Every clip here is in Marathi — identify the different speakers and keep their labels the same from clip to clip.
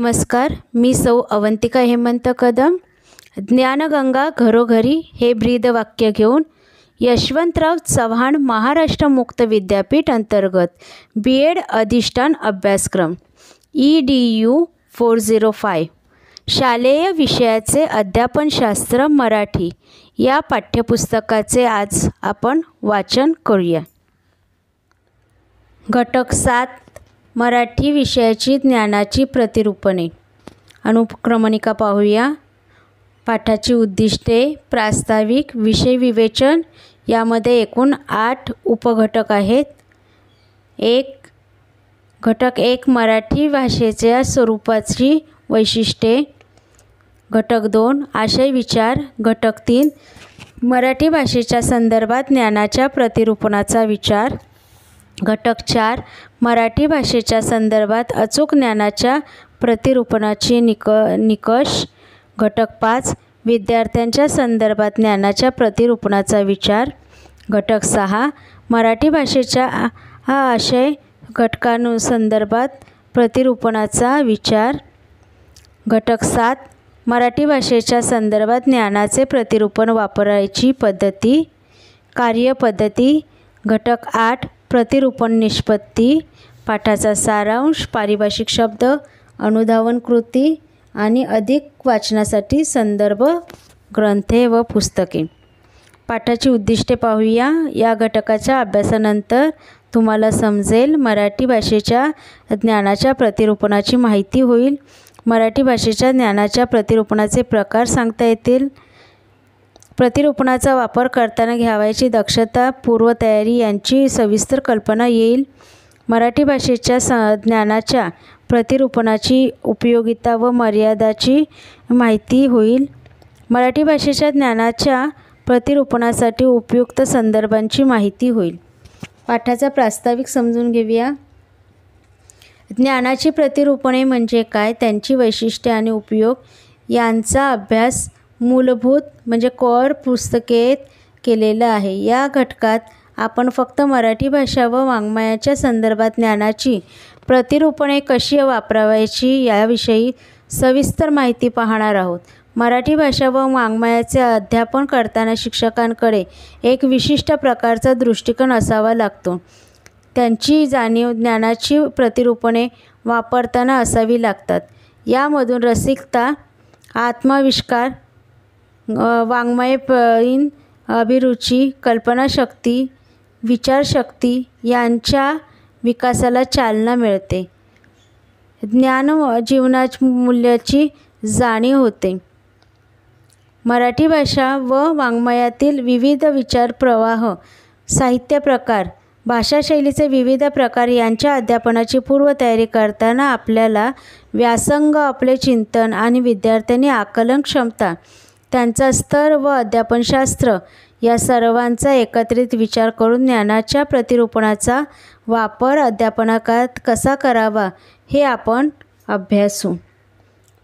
Speaker 1: नमस्कार, मी सौ अवंतिका हेमंत कदम. ज्ञानगंगा घरोघरी हे ब्रीदवाक्य घेऊन यशवंतराव चव्हाण महाराष्ट्र मुक्त विद्यापीठ अंतर्गत BEd अधिष्ठान अभ्यासक्रम EDU 405 शालेय विषयाचे अध्यापनशास्त्र मराठी या पाठ्यपुस्तकाचे आज आपण वाचन करूया. घटक 7 मराठी विषयाची ज्ञानाची प्रतिरूपणे. अनुक्रमणिका पाहूया. पाठाची उद्दिष्टे, प्रास्ताविक, विषय विवेचन यामध्ये एकूण 8 उपघटक आहेत. घटक 1 मराठी भाषेच्या स्वरूपाची वैशिष्ट्ये. घटक 2 आशय विचार. घटक 3 मराठी भाषेच्या संदर्भात ज्ञानाच्या प्रतिरूपणाचा विचार. घटक 4 मराठी भाषेच्या संदर्भात अचूक ज्ञानाच्या प्रतिरूपणाचे निकष. घटक 5 विद्यार्थ्यांच्या संदर्भात ज्ञानाच्या प्रतिरूपणाचा विचार. घटक 6 मराठी भाषेच्या आशय घटकांसंदर्भात प्रतिरूपणाचा विचार. घटक 7 मराठी भाषेच्या संदर्भात ज्ञानाचे प्रतिरूपण वापरायची पद्धती, कार्यपद्धती. घटक 8 प्रतिरूपण निष्पत्ती. पाठाचा सारांश, पारिभाषिक शब्द, अनुधावन कृती आणि अधिक वाचनासाठी संदर्भ ग्रंथे व पुस्तके. पाठाची उद्दिष्टे पाहूया. या घटकाच्या अभ्यासानंतर तुम्हाला समजेल मराठी भाषेच्या ज्ञानाच्या प्रतिरूपणाची माहिती होईल. मराठी भाषेच्या ज्ञानाच्या प्रतिरूपणाचे प्रकार सांगता येतील. प्रतिरूपणाचा वापर करताना घ्यावयाची दक्षता, पूर्वतयारी यांची सविस्तर कल्पना येईल. मराठी भाषेच्या ज्ञानाच्या प्रतिरूपणाची उपयोगिता व मर्यादाची माहिती होईल. मराठी भाषेच्या ज्ञानाच्या प्रतिरूपणासाठी उपयुक्त संदर्भांची माहिती होईल. पाठाचा प्रास्ताविक समजून घेऊया. ज्ञानाची प्रतिरूपणे म्हणजे काय, त्यांची वैशिष्ट्ये आणि उपयोग यांचा अभ्यास मूलभूत म्हणजे कोअर पुस्तकेत केलेला आहे. या घटकात आपण फक्त मराठी भाषा व वाङ्मयाच्या संदर्भात ज्ञानाची प्रतिरूपणे कशी वापरावयाची याविषयी सविस्तर माहिती पाहणार आहोत. मराठी भाषा व वाङ्मयाचे अध्यापन करताना शिक्षकांकडे एक विशिष्ट प्रकारचा दृष्टिकोन असावा लागतो. त्यांची जाणीव ज्ञानाची प्रतिरूपणे वापरताना असावी लागतात. यामधून रसिकता, आत्माविष्कार, वाङ्मयीन अभिरुची, कल्पनाशक्ती, विचारशक्ती यांच्या विकासाला चालना मिळते. ज्ञान जीवनाच्या मूल्याची जाणीव होते. मराठी भाषा व वाङ्मयातील विविध विचार प्रवाह, साहित्य प्रकार, भाषाशैलीचे विविध प्रकार यांच्या अध्यापनाची पूर्वतयारी करताना आपल्याला व्यासंग, आपले चिंतन आणि विद्यार्थ्यांनी आकलन क्षमता, त्यांचा स्तर व अध्यापनशास्त्र या सर्वांचा एकत्रित विचार करून ज्ञानाच्या प्रतिरूपणाचा वापर अध्यापनाकात कसा करावा हे आपण अभ्यासू.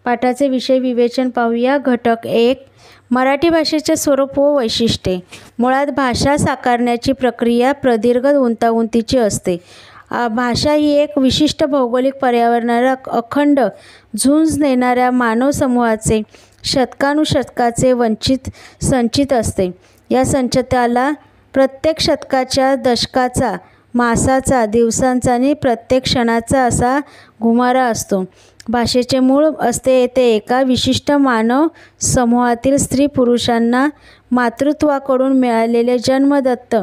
Speaker 1: पाठाचे विषय विवेचन पाहूया. घटक 1 मराठी भाषेचे स्वरूप व वैशिष्ट्ये. मुळात भाषा साकारण्याची प्रक्रिया प्रदीर्घ गुंतागुंतीची असते. भाषा ही एक विशिष्ट भौगोलिक पर्यावरणाला अखंड झुंज देणाऱ्या मानव समूहाचे शतकानुशतकाचे संचित असते. या संचिताला प्रत्येक शतकाच्या, दशकाचा, मासाचा, दिवसांचा आणि प्रत्येक क्षणाचा असा घुमारा असतो. भाषेचे मूळ असते ते एका विशिष्ट मानव समूहातील स्त्री पुरुषांना मातृत्वाकडून मिळालेले जन्मदत्त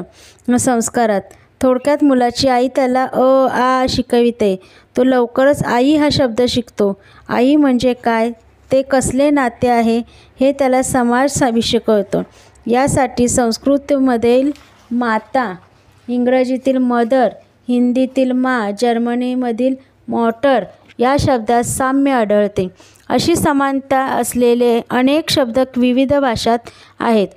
Speaker 1: संस्कारात. थोडक्यात मुलाची आई त्याला अ आ शिकविते. तो लवकरच आई हा शब्द शिकतो. आई म्हणजे काय, ते कसले नाते आहे हे त्याला समाज शिकवतो. यासाठी संस्कृतमधील माता, इंग्रजीतील मदर, हिंदीतील मा, जर्मनीमधील मॉटर या शब्दात साम्य आढळते. अशी समानता असलेले अनेक शब्द विविध भाषात आहेत.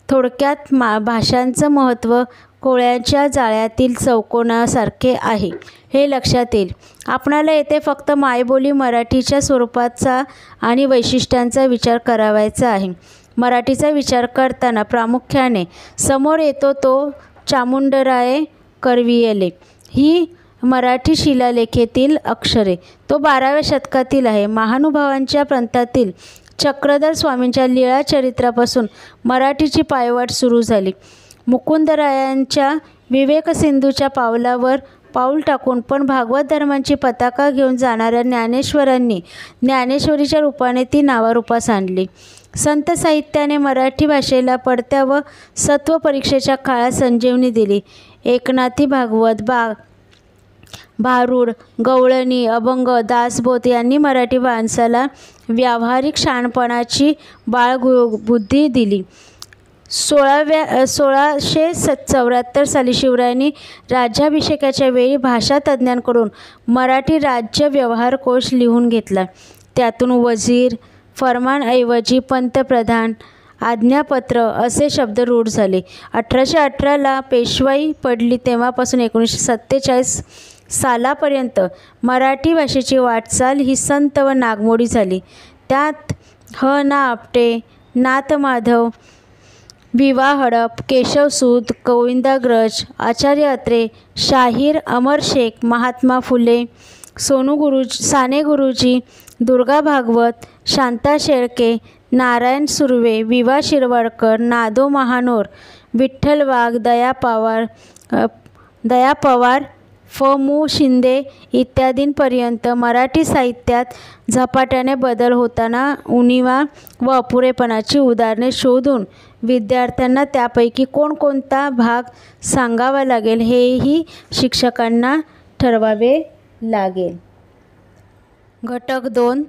Speaker 1: थोडक्यात भाषांचं महत्त्व कोळ्याच्या जाळ्यातील चौकोनासारखे आहे हे लक्षात येईल. आपणाला येथे फक्त मायबोली मराठीच्या स्वरूपाचा आणि वैशिष्ट्यांचा विचार करावायचा आहे. मराठीचा विचार करताना प्रामुख्याने समोर येतो तो चामुंडराय करविले ही मराठी शिलालेखेतील अक्षरे. तो 12व्या शतकातील आहे. महानुभावांच्या पंथातील चक्रधर स्वामींच्या लीळा चरित्रापासून मराठीची पायवाट सुरू झाली. मुकुंदरायांच्या विवेकसिंधूच्या पावलावर पाऊल टाकून पण भागवत धर्माची पताका घेऊन जाणाऱ्या ज्ञानेश्वरांनी ज्ञानेश्वरीच्या रूपाने ती नावारूपास आणली. संत साहित्याने मराठी भाषेला पडत्या व सत्व परीक्षेच्या काळात संजीवनी दिली. एकनाथी भागवत, भारूड, गवळणी, अभंग, दासबोध यांनी मराठी माणसाला व्यावहारिक शहाणपणाची बाळबुद्धी दिली. 1674 साली शिवरायांनी राज्याभिषेकाच्या वेळी भाषातज्ज्ञांकडून मराठी राज्य व्यवहार कोश लिहून घेतला. त्यातून वजीर, फरमानऐवजी पंतप्रधान, आज्ञापत्र असे शब्द रूढ झाले. 1818ला पेशवाई पडली तेव्हापासून 1947 सालापर्यंत मराठी भाषेची वाटचाल ही संत व नागमोडी झाली. त्यात ह. ना. आपटे, नाथ माधव, विवा हडप, केशवसूत, गोविंदाग्रज, आचार्य अत्रे, शाहीर, अमर शेख, महात्मा फुले, साने गुरुजी, दुर्गा भागवत, शांता शेळके, नारायण सुर्वे, विवा शिरवाडकर, नादो महानोर, विठ्ठल वाघ, दया पवार, फ. मु. शिंदे इत्यादींपर्यंत मराठी साहित्यात झपाट्याने बदल होताना उणिवा व अपुरेपणाची उदाहरणे शोधून विद्यार्थ्यांना त्यापैकी कोणकोणता भाग सांगावा लागेल हेही शिक्षकांना ठरवावे लागेल. घटक 2.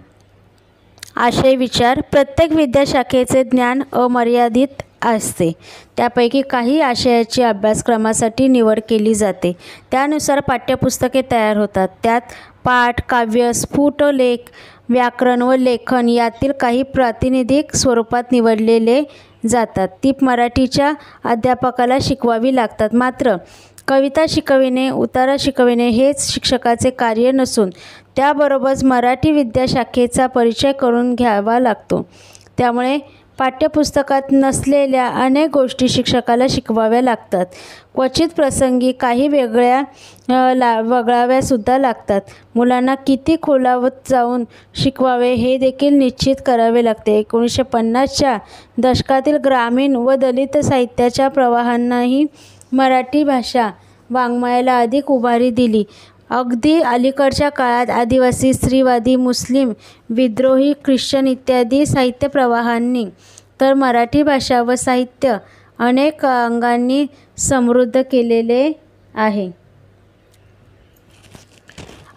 Speaker 1: आशय विचार. प्रत्येक विद्याशाखेचे ज्ञान अमर्यादित असते. त्यापैकी काही आशयाची अभ्यासक्रमासाठी निवड केली जाते. त्यानुसार पाठ्यपुस्तके तयार होतात. त्यात पाठ, काव्य, स्फुट लेख, व्याकरण व लेखन यातील काही प्रातिनिधिक स्वरूपात निवडलेले जातात. ती मराठीच्या अध्यापकाला शिकवावी लागतात. मात्र कविता शिकविणे, उतारा शिकविणे हेच शिक्षकाचे कार्य नसून त्याबरोबरच मराठी विद्याशाखेचा परिचय करून घ्यावा लागतो. त्यामुळे पाठ्यपुस्तकात नसलेल्या अनेक गोष्टी शिक्षकाला शिकवाव्या लागतात. क्वचित प्रसंगी काही वगळाव्यासुद्धा लागतात. मुलांना किती खोलात जाऊन शिकवावे हे देखील निश्चित करावे लागते. 1950च्या दशकातील ग्रामीण व दलित साहित्याच्या प्रवाहांनाही मराठी भाषा वाङ्मयाला अधिक उभारी दिली. अगदी अलीकडच्या काळात आदिवासी, स्त्रीवादी, मुस्लिम, विद्रोही, ख्रिश्चन इत्यादी साहित्य प्रवाहांनी तर मराठी भाषा व साहित्य अनेक अंगांनी समृद्ध केलेले आहे.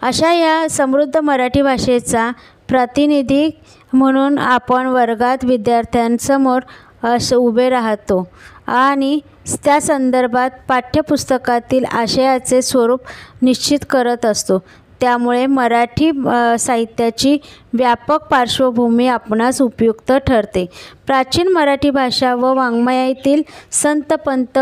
Speaker 1: अशा या समृद्ध मराठी भाषेचा प्रतिनिधी म्हणून आपण वर्गात विद्यार्थ्यांसमोर उभे राहतो आणि त्या संदर्भात पाठ्यपुस्तकातील आशयाचे स्वरूप निश्चित करत असतो. त्यामुळे मराठी साहित्याची व्यापक पार्श्वभूमी आपणास उपयुक्त ठरते. प्राचीन मराठी भाषा व वाङ्मयातील संत, पंत,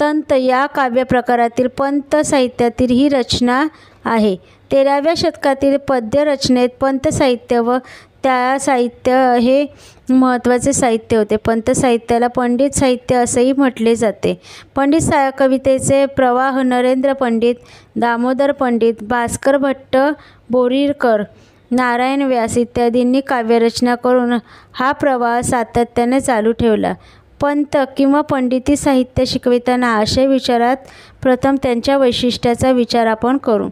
Speaker 1: तंत या काव्यप्रकारातील पंत साहित्यातील ही रचना आहे. 13व्या शतकातील पद्य रचनेत पंत साहित्य व त्या साहित्य हे महत्त्वाचे साहित्य होते. पंत साहित्याला पंडित साहित्य असेही म्हटले जाते. पंडित कवितेचे प्रवाह नरेंद्र पंडित, दामोदर पंडित, भास्कर भट्ट, बोरीरकर, नारायण व्यास इत्यादींनी काव्यरचना करून हा प्रवाह सातत्याने चालू ठेवला. पंत किंवा पंडिती साहित्य शिकविताना आशय विचारात प्रथम त्यांच्या वैशिष्ट्याचा विचार आपण करू.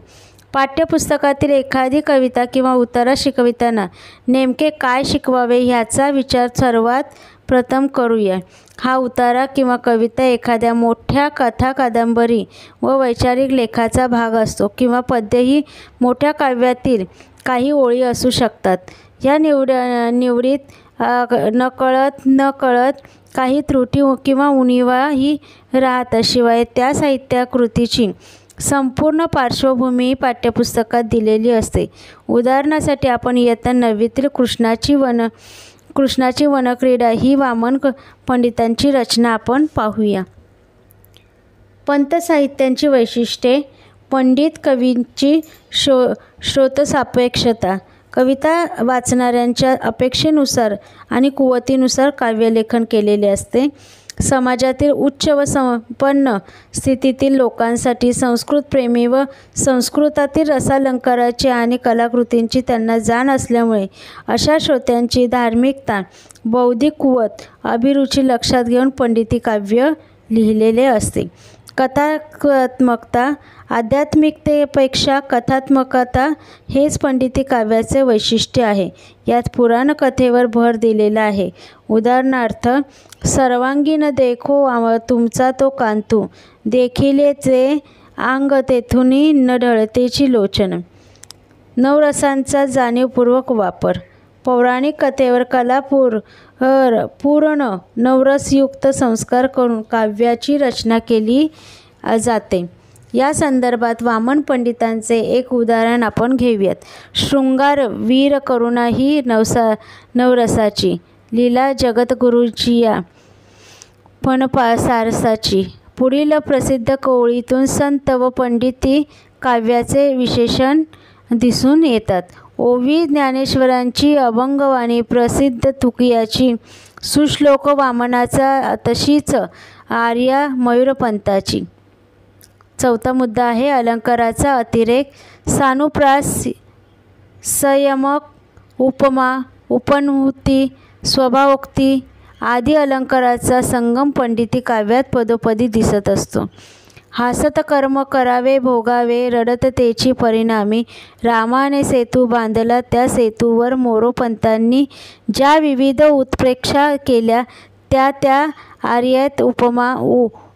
Speaker 1: पाठ्यपुस्तकातील एखादी कविता किंवा उतारा शिकविताना नेमके काय शिकवावे ह्याचा विचार सर्वात प्रथम करूया. हा उतारा किंवा कविता एखाद्या मोठ्या कथा, कादंबरी व वैचारिक लेखाचा भाग असतो किंवा पद्यही मोठ्या काव्यातील काही ओळी असू शकतात. या निवडीत नकळत काही त्रुटी किंवा उणिवाही राहतात. शिवाय त्या साहित्यकृतीची संपूर्ण पार्श्वभूमी पाठ्यपुस्तकात दिलेली असते. उदाहरणासाठी आपण इयत्ता 9वीतील कृष्णाची वनक्रीडा ही वामन पंडितांची रचना आपण पाहूया. पंत साहित्यांची वैशिष्ट्ये. पंडित कवींची श्रोतसापेक्षता. कविता वाचणाऱ्यांच्या अपेक्षेनुसार आणि कुवतीनुसार काव्यलेखन केलेले असते. समाजातील उच्च व संपन्न स्थितीतील लोकांसाठी संस्कृतप्रेमी व संस्कृतातील रसालंकाराची आणि कलाकृतींची त्यांना जाण असल्यामुळे अशा श्रोत्यांची धार्मिकता, बौद्धिक कुवत, अभिरुची लक्षात घेऊन पंडिती काव्य लिहिलेले असते. कथात्मकता, आध्यात्मिकतेपेक्षा कथात्मकता हेच पंडिती काव्याचे वैशिष्ट्य आहे. यात पुराण कथेवर भर दिलेला आहे. उदाहरणार्थ, सर्वांगीण देखो तुमचा तो कांतू, देखिलेचे अंग तेथुनी न ढळतेची लोचन. नवरसांचा जाणीवपूर्वक वापर. पौराणिक कथेवर पूर्ण नवरसयुक्त संस्कार करून काव्याची रचना केली जाते. या संदर्भात वामन पंडितांचे एक उदाहरण आपण घेऊयात. शृंगार वीर करुणा ही नवरसाची लीला जगद्गुरूची या फणसारसाची. पुढील प्रसिद्ध ओळीतून संत व पंडिती काव्याचे विशेषण दिसून येतात. ओवी ज्ञानेश्वरांची अभंगवाणी, प्रसिद्ध तुकयाची, सुश्लोक वामनाचा, तशीच आर्या मयूरपंताची. चौथा मुद्दा आहे अलंकाराचा अतिरेक. सानुप्रास, संयमक, उपमा, उपनुक्ती, स्वभावोक्ती आदी अलंकाराचा संगम पंडिती काव्यात पदोपदी दिसत असतो. हासत कर्म करावे भोगावे रडततेची परिणामी, रामाने सेतू बांधला त्या सेतूवर मोरोपंतांनी ज्या विविध उत्प्रेक्षा केल्या त्या त्या आर्यात उपमा,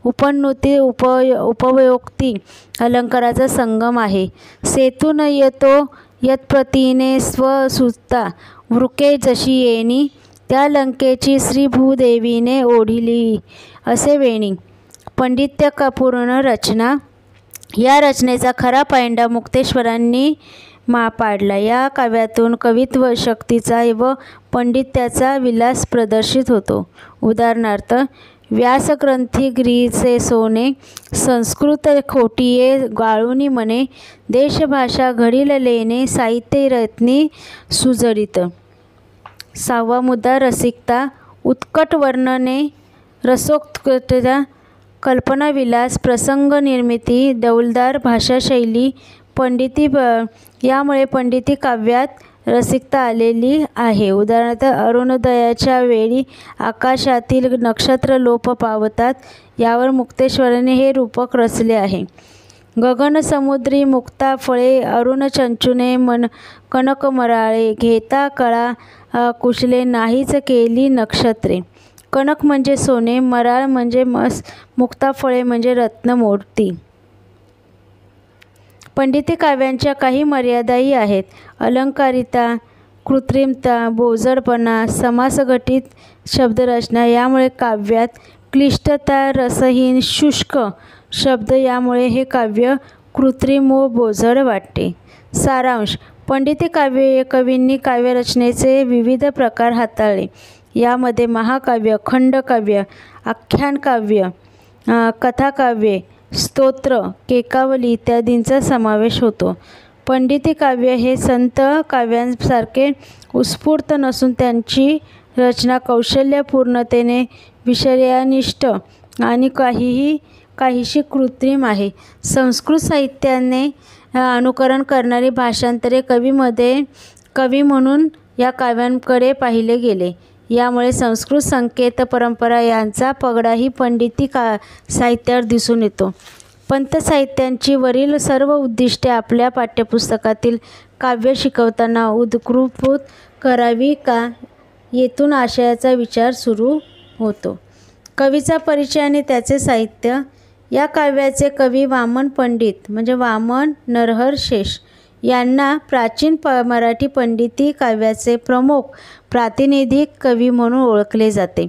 Speaker 1: उपनुक्ती, उपयोक्ती अलंकाराचा संगम आहे. सेतू न येतो यत्प्रतीने स्वसुता वृके जशी येणी, त्या लंकेची श्रीभूदेवीने ओढिली असे वेणी. पंडित्यपूर्ण रचना. या रचनेचा खरा पायंडा मुक्तेश्वरांनी पाडला. या काव्यातून कवित्व शक्तीचा व पांडित्याचा विलास प्रदर्शित होतो. उदाहरणार्थ, व्यासग्रंथी ग्रीचे सोने, संस्कृत खोटिये गाळुनी मने, देशभाषा घडील लेणे, साहित्य रत्नी सुजडित. सहावा मुद्दा रसिकता. उत्कट वर्णने, रसोत्कटता, कल्पनाविलास, प्रसंग निर्मिती, डौलदार भाषाशैली. यामुळे पंडिती काव्यात रसिकता आलेली आहे. उदाहरणार्थ, अरुणोदयाच्या वेळी आकाशातील नक्षत्र लोप पावतात. यावर मुक्तेश्वराने हे रूपक रचले आहे. गगनसमुद्री मुक्ता फळे, अरुण चंचुने कनकमराळे, घेता कळा कुशले नाहीच केली नक्षत्रे. कनक म्हणजे सोने, मराळ म्हणजे मुक्ताफळे म्हणजे रत्नमोती. पंडिती काव्यांच्या काही मर्यादाही आहेत. अलंकारिता, कृत्रिमता, बोजडपणा, समासघटित शब्दरचना यामुळे काव्यात क्लिष्टता, रसहीन शुष्क शब्द यामुळे हे काव्य कृत्रिम व बोजड वाटते. सारांश. पंडिती कवींनी काव्यरचनेचे विविध प्रकार हाताळले. यामध्ये महाकाव्य, खंडकाव्य, आख्यानकाव्य, कथाकाव्ये, स्तोत्र, केकावली इत्यादींचा समावेश होतो. पंडिती काव्य हे संत काव्यांसारखे उत्स्फूर्त नसून त्यांची रचना कौशल्यपूर्णतेने विषयनिष्ठ आणि काहीशी कृत्रिम आहे. संस्कृत साहित्याने अनुकरण करणारी भाषांतरे कवी म्हणून या काव्यांकडे पाहिले गेले. यामुळे संस्कृत संकेत परंपरा यांचा पगडाही पंडिती साहित्यावर दिसून येतो. पंत साहित्यांची वरील सर्व उद्दिष्टे आपल्या पाठ्यपुस्तकातील काव्य शिकवताना उद्भूत करावी का, येथून आशयाचा विचार सुरू होतो. कवीचा परिचय आणि त्याचे साहित्य. या काव्याचे कवी वामन पंडित म्हणजे वामन नरहर शेष यांना प्राचीन मराठी पंडिती काव्याचे प्रमुख प्रातिनिधिक कवी म्हणून ओळखले जाते.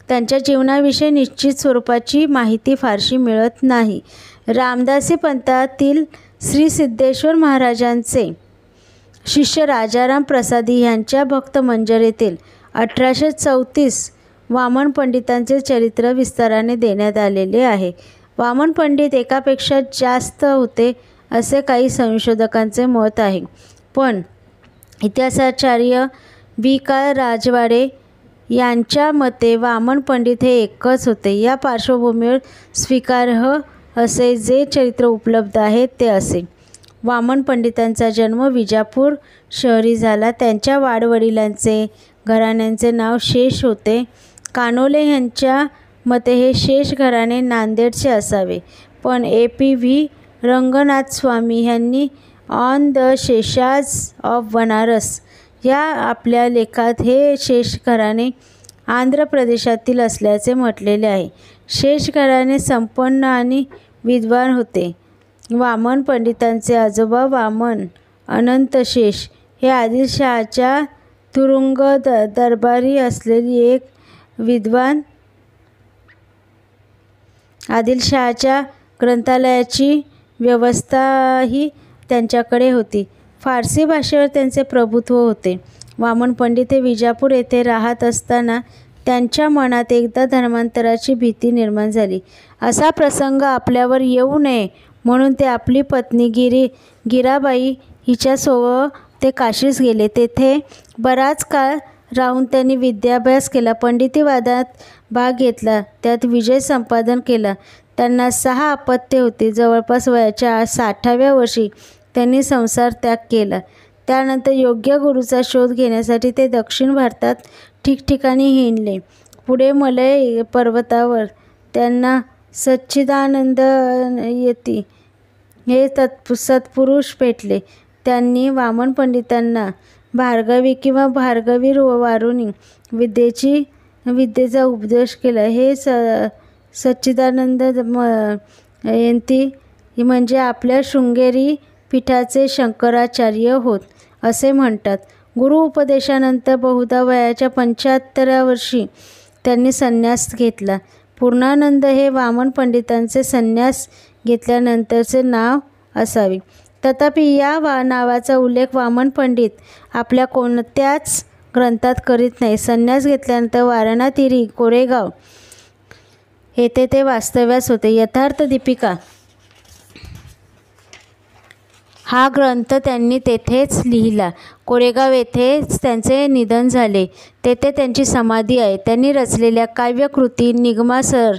Speaker 1: त्यांच्या जीवनाविषयी निश्चित स्वरूपाची माहिती फारशी मिळत नाही. रामदासी पंथातील श्री सिद्धेश्वर महाराजांचे शिष्य राजाराम प्रसादी यांच्या भक्तमंजरीतील 1834 वामन पंडितांचे चरित्र विस्ताराने देण्यात आलेले आहे. वामन पंडित एकापेक्षा जास्त होते असे काही संशोधकांचे मत आहे. पण इतिहासाचार्य बी. का. राजवाडे यांच्या मते वामन पंडित हे एकच होते. या पार्श्वभूमीवर स्वीकारार्ह असे जे चरित्र उपलब्ध आहे ते असे. वामन पंडितांचा जन्म विजापूर शहरी झाला. त्यांच्या वाडवडिलांचे घराण्यांचे नाव शेष होते. कानोले यांच्या मते हे शेष घराणे नांदेडचे असावे, पण A.P.V. रंगनाथस्वामी यांनी ऑन द शेषाज ऑफ बनारस या आपल्या लेखात हे शेष घराणे आंध्र प्रदेशातील असल्याचे म्हटलेले आहे. शेष घराणे संपन्न आणि विद्वान होते. वामन पंडितांचे आजोबा वामन अनंत शेष हे आदिलशहाच्या तुरुंग दरबारी असलेली एक विद्वान. आदिलशहाच्या ग्रंथालयाची व्यवस्थाही त्यांच्याकडे होती. फारसी भाषेवर त्यांचे प्रभुत्व होते. वामन पंडित हे विजापूर येथे राहत असताना त्यांच्या मनात एकदा धर्मांतराची भीती निर्माण झाली. असा प्रसंग आपल्यावर येऊ नये म्हणून ते आपली पत्नी गिराबाई हिच्यासोबत ते काशीस गेले. तेथे बराच काळ राहून त्यांनी विद्याभ्यास केला. पंडितीवादात भाग घेतला. त्यात विजय संपादन केला. त्यांना 6 अपत्ये होती. जवळपास वयाच्या 60व्या वर्षी त्यांनी संसार त्याग केला. त्यानंतर योग्य गुरूचा शोध घेण्यासाठी ते दक्षिण भारतात ठिकठिकाणी हिंडले. पुढे मलय पर्वतावर त्यांना सच्चिदानंद यती हे सत्पुरुष भेटले. त्यांनी वामन पंडितांना भार्गवी किंवा भार्गवी वारुणी विद्येचा उपदेश केला. हे सच्चिदानंद यती म्हणजे आपल्या शृंगेरी पीठाचे शंकराचार्य होत असे म्हणतात. गुरु उपदेशानंतर बहुधा वयाच्या 75व्या वर्षी त्यांनी संन्यास घेतला. पूर्णानंद हे वामन पंडितांचे संन्यास घेतल्यानंतरचे नाव असावे. तथापि या नावाचा उल्लेख वामन पंडित आपल्या कोणत्याच ग्रंथात करीत नाही. संन्यास घेतल्यानंतर वारणातीरी कोरेगाव येथे ते वास्तव्यास होते. यथार्थ दीपिका हा ग्रंथ त्यांनी तेथेच लिहिला. कोरेगाव येथेच त्यांचे निधन झाले. तेथे त्यांची समाधी आहे. त्यांनी रचलेल्या काव्यकृती निगमासर,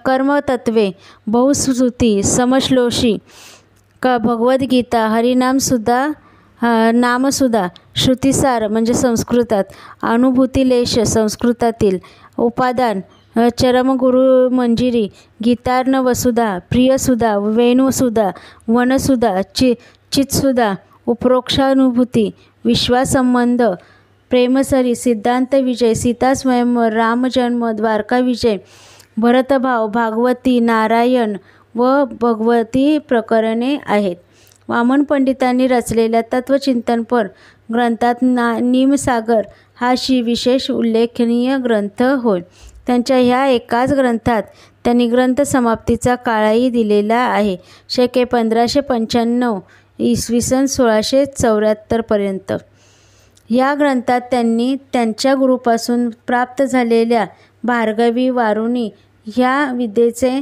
Speaker 1: कर्मतत्त्वे, बहुश्रुती, समश्लोषी, भगवद्गीता, हरिनामसुधा, नामसुधा, श्रुतिसार म्हणजे संस्कृतात, अनुभूतिलेश संस्कृतातील, उपादान, चरमगुरु मंजिरी, गीतार्णवसुधा, प्रियसुधा, वेणुसुधा, वनसुधा, चित्सुधा, उपरोक्षानुभूती, विश्वासंबंध, प्रेमसरी, सिद्धांत विजय, सीतास्वयंवर, रामजन्म, द्वारका विजय, भरतभाव, भागवती, नारायण व भगवती प्रकरणे आहेत. वामन पंडितांनी रचलेल्या तत्वचिंतनपर ग्रंथात निमसागर हा विशेष उल्लेखनीय ग्रंथ होय. त्यांच्या ह्या एकाच ग्रंथात त्यांनी ग्रंथसमाप्तीचा काळही दिलेला आहे. शके 1595 इसवी सन 1674 पर्यंत. या ग्रंथात त्यांनी त्यांच्या गुरूपासून प्राप्त झालेल्या भार्गवी वारुणी ह्या विद्येचे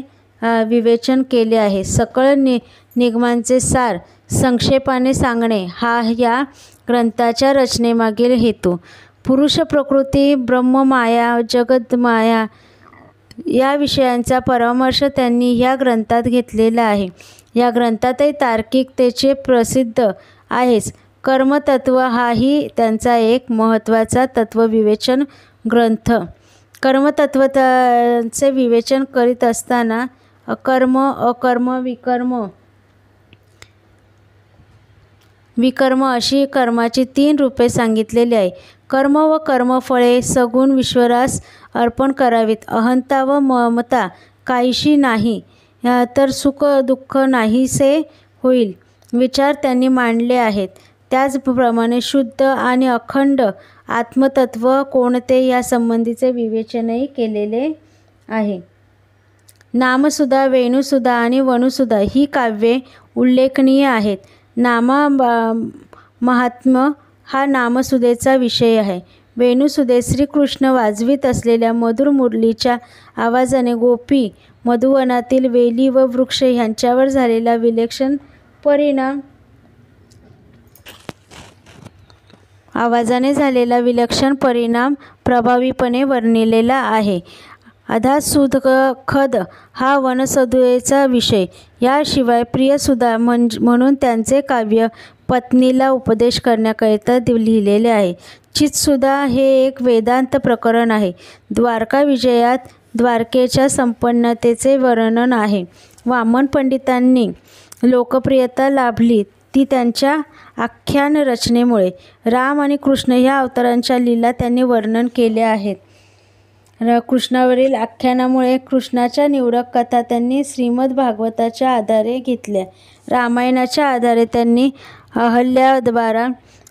Speaker 1: विवेचन केले आहे. सकळ निगमांचे सार संक्षेपाने सांगणे हा या ग्रंथाच्या रचनेमागील हेतू. पुरुष प्रकृती, ब्रह्ममाया, जगदमाया या विषयांचा परामर्श त्यांनी ह्या ग्रंथात घेतलेला आहे. या ग्रंथातही तार्किकतेचे प्रसिद्ध आहेच. कर्मतत्व हाही त्यांचा एक महत्त्वाचा तत्वविवेचन ग्रंथ. कर्मतत्वाचे विवेचन करीत असताना कर्म, अकर्म, विकर्म अशी कर्माची 3 रूपे सांगितलेली आहे. कर्म व कर्मफळे सगुण ईश्वरास अर्पण करावीत. अहंता व ममता काहीशी नाही तर सुख दुःख नाहीसे होईल विचार त्यांनी मांडले आहेत. त्याचप्रमाणे शुद्ध आणि अखंड आत्मतत्व कोणते या संबंधीचे विवेचनही केलेले आहे. नामसुधा, वेणुसुधा आणि वनुसुधा ही काव्ये उल्लेखनीय आहेत. महात्म्य हा नामसुधेचा विषय आहे. वेणुसुधेत श्रीकृष्ण वाजवीत असलेल्या मधुर मुरलीच्या आवाजाने गोपी मधुवनातील वेली व वृक्ष ह्यांच्यावर झालेला विलक्षण परिणाम आवाजाने झालेला विलक्षण परिणाम प्रभावीपणे वर्णिलेला आहे. अधासुखद हा वनसुधेचा विषय. याशिवाय प्रियसुधा म्हणून त्यांचे काव्य पत्नीला उपदेश करण्याकरिता लिहिलेले आहे. चित्सुधा हे एक वेदांत प्रकरण आहे. द्वारका विजयात द्वारकेच्या संपन्नतेचे वर्णन आहे. वामन पंडितांनी लोकप्रियता लाभली ती त्यांच्या आख्यान रचनेमुळे. राम आणि कृष्ण ह्या अवतारांच्या लीला त्यांनी वर्णन केल्या आहेत. कृष्णावरील आख्यानामुळे कृष्णाच्या निवडक कथा त्यांनी श्रीमद भागवताच्या आधारे घेतल्या. रामायणाच्या आधारे त्यांनी अहल्याद्वारा,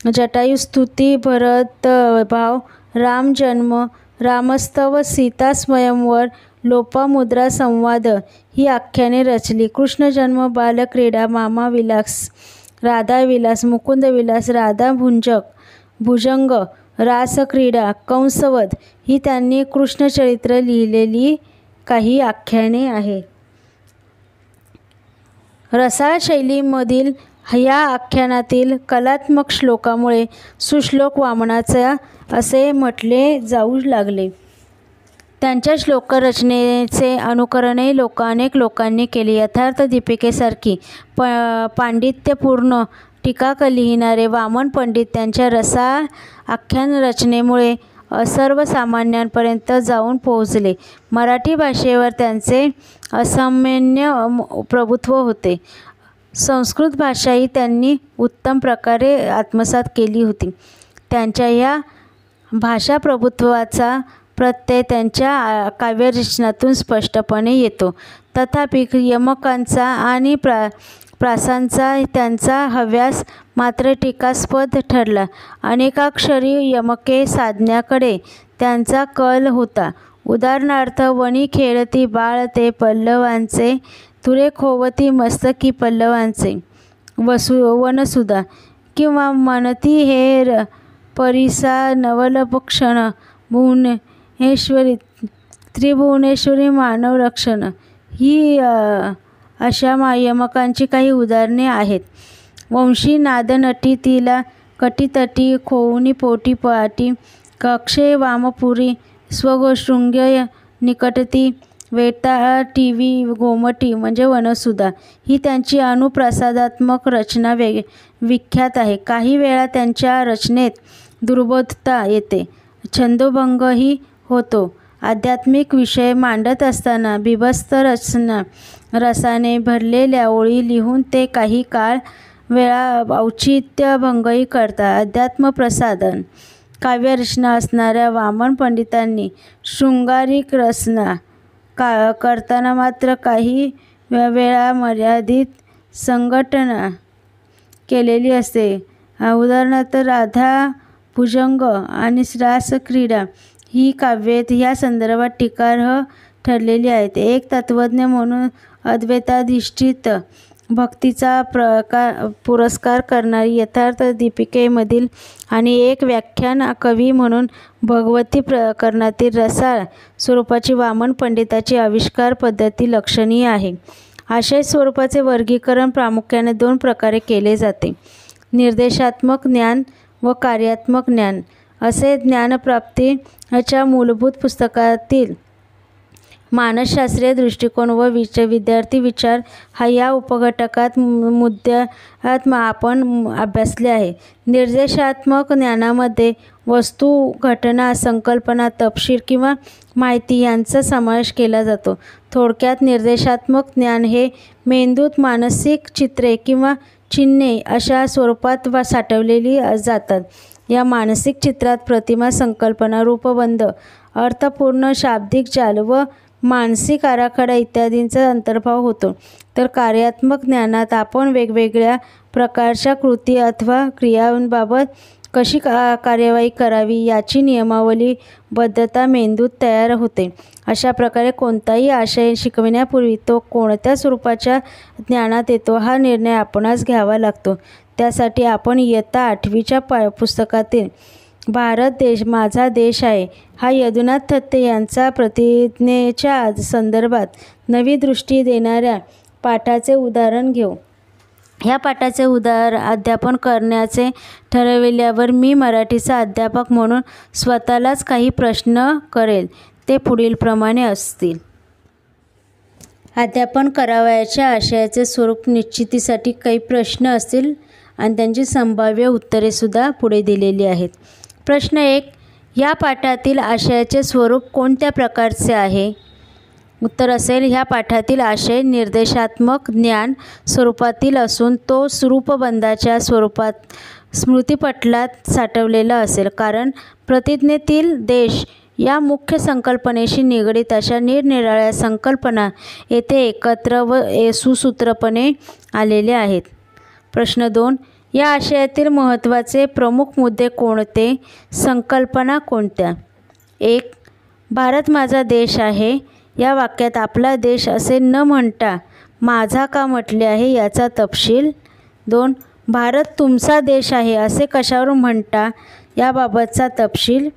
Speaker 1: जटायुस्तुती, भरतभाव, रामजन्म, रामस्तव, सीतास्वयंवर, लोपामुद्रा संवाद ही आख्याने रचली. कृष्णजन्म, बालक्रीडा, मामाविलास, राधाविलास, मुकुंदविलास, राधा भुजंग, रासक्रीडा, कंसवध ही त्यांनी कृष्णचरित्र लिहिलेली काही आख्याने आहेत. रसाळ शैलीमधील ह्या आख्यानातील कलात्मक श्लोकामुळे सुश्लोक वामनाचा असे म्हटले जाऊ लागले. त्यांच्या श्लोकरचनेचे अनुकरणही अनेक लोकांनी केले. यथार्थ दीपिकेसारखी पांडित्यपूर्ण टीका लिहिणारे वामन पंडित त्यांच्या रसाळ आख्यान रचनेमुळे सर्वसामान्यांपर्यंत जाऊन पोहोचले. मराठी भाषेवर त्यांचे असामान्य प्रभुत्व होते. संस्कृत भाषाही त्यांनी उत्तम प्रकारे आत्मसात केली होती. त्यांच्या या भाषाप्रभुत्वाचा प्रत्यय त्यांच्या काव्यरचनातून स्पष्टपणे येतो. तथापि यमकांचा आणि प्रासांचा त्यांचा हव्यास मात्र टीकास्पद ठरला. अनेकाक्षरी यमके साधण्याकडे त्यांचा कल होता. उदाहरणार्थ, वनी खेळती बाळ ते पल्लवांचे, तुरे खोवती मस्तकी पल्लवांचे वनसुधा, किंवा म्हणती हे परिसा नवलक्षण भुवनेश्वरी त्रिभुवनेश्वरी मानवरक्षण ही अशा यमकांची काही उदाहरणे आहेत. वंशी नादनटी तिला कटीतटी खोवनी पोटी पाटी कक्षे वामपुरी स्वगोशृंग्य निकटती वेताळ टीवी गोमटी म्हणजे वनसुधा ही त्यांची अनुप्रासादात्मक रचना विख्यात आहे. काही वेळा त्यांच्या रचनेत दुर्बोधता येते, छंदोभंगही होतो. आध्यात्मिक विषय मांडत असताना बिभत्स रसाने भरलेल्या ओळी लिहून ते काही वेळा औचित्यभंगही करतात. अध्यात्मप्रसादन काव्यरचना असणाऱ्या वामन पंडितांनी शृंगारिक रचना करताना मात्र काही वेळा मर्यादित संघटना केलेली असते. उदाहरणार्थ, राधा भुजंग आणि रासक्रीडा ही काव्ये ह्या संदर्भात टीकार्ह ठरलेली आहेत. एक तत्त्वज्ञ म्हणून अद्वैताधिष्ठित भक्तीचा पुरस्कार करणारी यथार्थ दीपिकेमधील आणि एक व्याख्यान कवी म्हणून भगवती प्रकरणातील रसाळ स्वरूपाची वामन पंडिताची आविष्कार पद्धती लक्षणीय आहे. आशय स्वरूपाचे वर्गीकरण प्रामुख्याने दोन प्रकारे केले जाते: निर्देशात्मक ज्ञान व कार्यात्मक ज्ञान. असे ज्ञानप्राप्तीच्या मूलभूत पुस्तकातील मानसशास्त्रीय दृष्टिकोन व विद्यार्थी विचार हा या उपघटकात मुद्द्यात आपण अभ्यासले आहे. निर्देशात्मक ज्ञानामध्ये वस्तू, घटना, संकल्पना, तपशील किंवा माहिती यांचा समावेश केला जातो. थोडक्यात निर्देशात्मक ज्ञान हे मेंदूत मानसिक चित्रे किंवा चिन्हे अशा स्वरूपात साठवलेली जातात. या मानसिक चित्रात प्रतिमा, संकल्पना, रूपबंध, अर्थपूर्ण शाब्दिक जाल व मानसिक आराखडा इत्यादींचा अंतर्भाव होतो. तर कार्यात्मक ज्ञानात आपण वेगवेगळ्या प्रकारच्या कृती अथवा क्रियांबाबत कशी कार्यवाही करावी याची नियमावलीबद्धता मेंदूत तयार होते. अशा प्रकारे कोणताही आशय शिकविण्यापूर्वी तो कोणत्या स्वरूपाच्या ज्ञानात येतो हा निर्णय आपणास घ्यावा लागतो. त्यासाठी आपण इयत्ता 8वीच्या पुस्तकातील भारत देश माझा देश आहे हा यदुनाथ थत्ते यांचा प्रतिज्ञेच्या संदर्भात नवी दृष्टी देणाऱ्या पाठाचे उदाहरण घेऊ. ह्या पाठाचे अध्यापन करण्याचे ठरविल्यावर मी मराठीचा अध्यापक म्हणून स्वतःलाच काही प्रश्न करेल. ते पुढीलप्रमाणे असतील. अध्यापन करावयाच्या आशयाचे स्वरूप निश्चितीसाठी काही प्रश्न असतील आणि त्यांची संभाव्य उत्तरेसुद्धा पुढे दिलेली आहेत. प्रश्न 1. ह्या पाठातील आशयाचे स्वरूप कोणत्या प्रकारचे आहे? उत्तर असेल, ह्या पाठातील आशय निर्देशात्मक ज्ञान स्वरूपातील असून तो रूपबंधाच्या स्वरूपात स्मृतिपटलात साठवलेला असेल. कारण प्रतिज्ञेतील देश या मुख्य संकल्पनेशी निगडीत अशा निरनिराळ्या संकल्पना येथे एकत्र व सुसूत्रपणे आलेल्या आहेत. प्रश्न 2. या आशयातील महत्त्वाचे प्रमुख मुद्दे कोणते? संकल्पना कोणत्या? 1. भारत माझा देश आहे. या वाक्यात आपला देश असे न म्हणता माझा का म्हटले आहे याचा तपशील. 2. भारत तुमचा देश आहे असे कशावरून म्हणता याबाबतचा तपशील.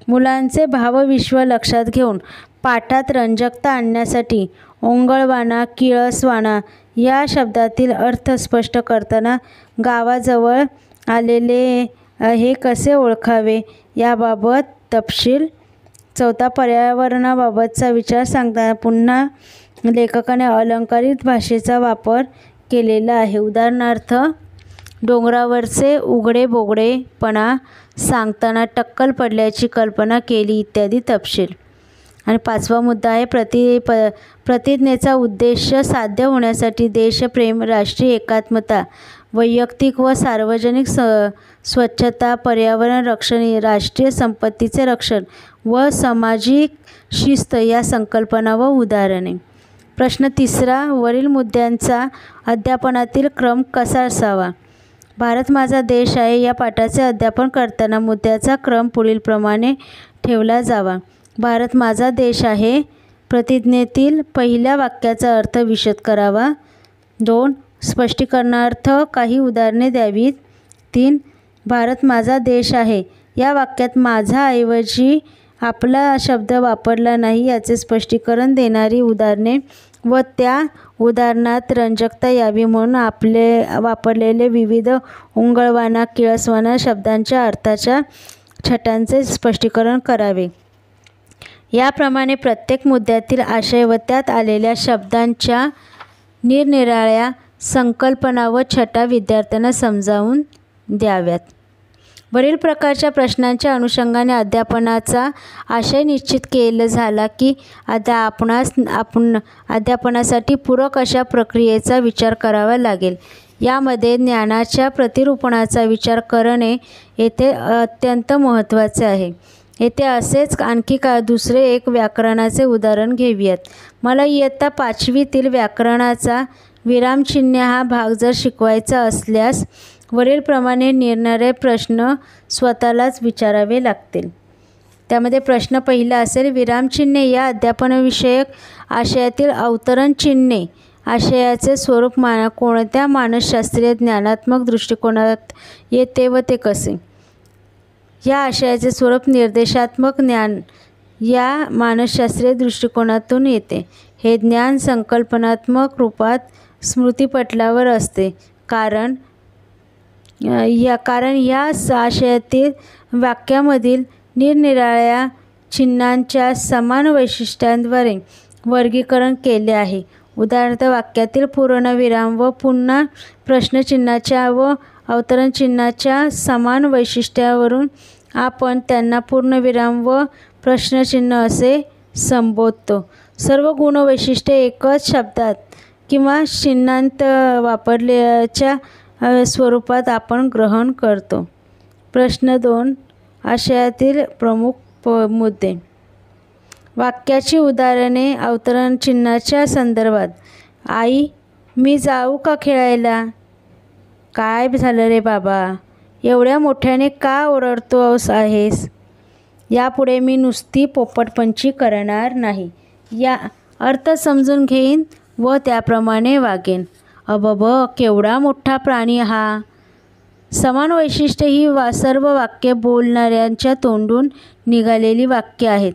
Speaker 1: मुलांचे भावविश्व लक्षात घेऊन पाठात रंजकता आणण्यासाठी ओंगळवाणा किळसवाणा या शब्दातील अर्थ स्पष्ट करताना गावाजवळ आलेले हे कसे ओळखावे याबाबत तपशील. 4. पर्यावरणाबाबतचा विचार सांगताना पुन्हा लेखकाने अलंकारित भाषेचा वापर केलेला आहे. उदाहरणार्थ, डोंगरावरचे उघडे बोगडेपणा सांगताना टक्कल पडल्याची कल्पना केली इत्यादी तपशील. आणि 5वा मुद्दा आहे प्रतिज्ञेचा उद्देश साध्य होण्यासाठी देशप्रेम, राष्ट्रीय एकात्मता, वैयक्तिक व सार्वजनिक स्वच्छता, पर्यावरण रक्षण, राष्ट्रीय संपत्तीचे रक्षण व सामाजिक शिस्त या संकल्पना व उदाहरणे. प्रश्न 3. वरील मुद्द्यांचा अध्यापनातील क्रम कसा असावा? भारत माझा देश आहे या पाठाचे अध्यापन करताना मुद्द्याचा क्रम पुढीलप्रमाणे ठेवला जावा. भारत माझा देश आहे. प्रतिज्ञेतील पहिल्या वाक्याचा अर्थ विशद करावा. 2. स्पष्टीकरणार्थ काही उदाहरणे द्यावीत. 3. भारत माझा देश आहे या वाक्यात माझा ऐवजी आपला शब्द वापरला नाही याचे स्पष्टीकरण देणारी उदाहरणे व त्या उदाहरणात रंजकता यावी म्हणून वापरलेले विविध ओंगळवाणा किळसवाणा शब्दांच्या अर्थाच्या छटांचे स्पष्टीकरण करावे. याप्रमाणे प्रत्येक मुद्द्यातील आशय व त्यात आलेल्या शब्दांच्या निरनिराळ्या संकल्पना व छटा विद्यार्थ्यांना समजावून द्याव्यात. वरील प्रकारच्या प्रश्नांच्या अनुषंगाने अध्यापनाचा आशय निश्चित केला झाला की अध्यापनासाठी पूरक अशा प्रक्रियेचा विचार करावा लागेल. यामध्ये ज्ञानाच्या प्रतिरूपणाचा विचार करणे येथे अत्यंत महत्त्वाचे आहे. येथे असेच आणखी दुसरे एक व्याकरणाचे उदाहरण घेऊयात. मला इयत्ता 5वीतील व्याकरणाचा विरामचिन्ह हा भाग जर शिकवायचा असल्यास वरीलप्रमाणे निरनिराळे प्रश्न स्वतःलाच विचारावे लागतील. त्यामध्ये प्रश्न पहिला असेल, विरामचिन्हे या अध्यापनविषयक आशयातील अवतरण चिन्हे आशयाचे स्वरूप कोणत्या मानसशास्त्रीय ज्ञानात्मक दृष्टिकोनात येते व ते कसे? या आशयाचे स्वरूप निर्देशात्मक ज्ञान या मानसशास्त्रीय दृष्टिकोनातून येते. हे ज्ञान संकल्पनात्मक रूपात स्मृतिपटलावर असते. कारण ह्या आशयातील वाक्यामधील निरनिराळ्या चिन्हांच्या समान वैशिष्ट्यांद्वारे वर्गीकरण केले आहे. उदाहरणार्थ, वाक्यातील पूर्णविराम व पुन्हा प्रश्नचिन्हाच्या व अवतरणचिन्हाच्या समान वैशिष्ट्यावरून आपण त्यांना पूर्णविराम व प्रश्नचिन्ह असे संबोधतो. सर्व गुणवैशिष्ट्ये एकच शब्दात किंवा चिन्हांत वापरल्याच्या स्वरूपात आपण ग्रहण करतो. प्रश्न 2. आशयातील प्रमुख मुद्दे. वाक्याची उदाहरणे अवतरणचिन्हाच्या संदर्भात. आई, मी जाऊ का खेळायला? काय झालं रे बाबा, एवढ्या मोठ्याने का ओरडतोस आहेस? यापुढे मी नुसती पोपटपंची करणार नाही. या अर्थ समजून घेईन व त्याप्रमाणे वागेन. अबब, केवढा मोठा प्राणी हा. समान वैशिष्ट्ये ही सर्व वाक्ये बोलणाऱ्यांच्या तोंडून निघालेली वाक्ये आहेत.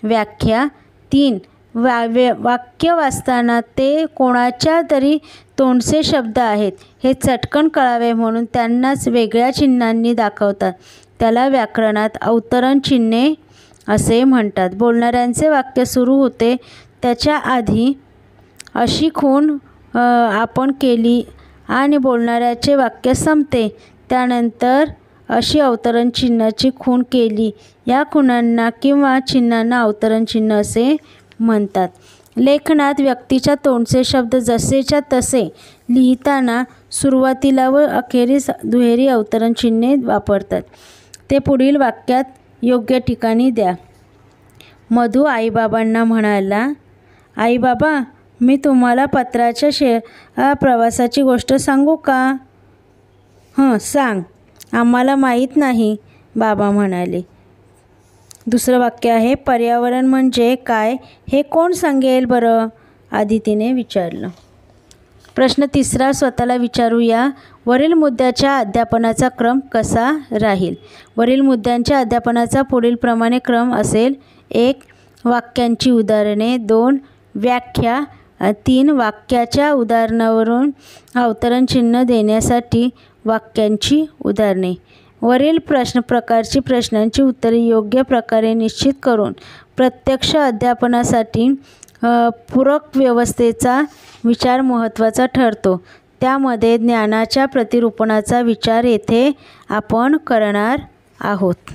Speaker 1: व्याख्या. 3. वाक्य वाचताना ते कोणाच्या तरी तोंडचे शब्द आहेत हे चटकन कळावे म्हणून त्यांनाच वेगळ्या चिन्हांनी दाखवतात. त्याला व्याकरणात अवतरण चिन्हे असे म्हणतात. बोलणाऱ्यांचे वाक्य सुरू होते त्याच्या आधी अशी खूण आपण केली आणि बोलणाऱ्याचे वाक्य संपते त्यानंतर अशी अवतरण चिन्हाची खूण केली. या खुणांना किंवा चिन्हांना अवतरण चिन्ह असे म्हणतात. लेखनात व्यक्तीच्या तोंडचे शब्द जसेच्या तसे लिहिताना सुरुवातीला व अखेरीस दुहेरी अवतरण चिन्हे वापरतात. ते पुढील वाक्यात योग्य ठिकाणी द्या. मधू आईबाबांना म्हणाला, आई बाबा, मी तुम्हाला पत्राच्या प्रवासाची गोष्ट सांगू का? सांग, आम्हाला माहीत नाही, बाबा म्हणाले. दुसरं वाक्य आहे, पर्यावरण म्हणजे काय हे कोण सांगेल बरं? आदितीने विचारलं. प्रश्न तिसरा स्वतःला विचारूया. वरील मुद्द्याच्या अध्यापनाचा क्रम कसा राहील? वरील मुद्द्यांच्या अध्यापनाचा पुढीलप्रमाणे क्रम असेल. 1. वाक्यांची उदाहरणे. 2. व्याख्या. 3. वाक्याच्या उदाहरणावरून अवतरण चिन्ह देण्यासाठी वाक्यांची उदाहरणे. वरील प्रकारची प्रश्नांची उत्तरे योग्य प्रकारे निश्चित करून प्रत्यक्ष अध्यापनासाठी पूरक व्यवस्थेचा विचार महत्त्वाचा ठरतो. त्यामध्ये ज्ञानाच्या प्रतिरूपणाचा विचार येथे आपण करणार आहोत.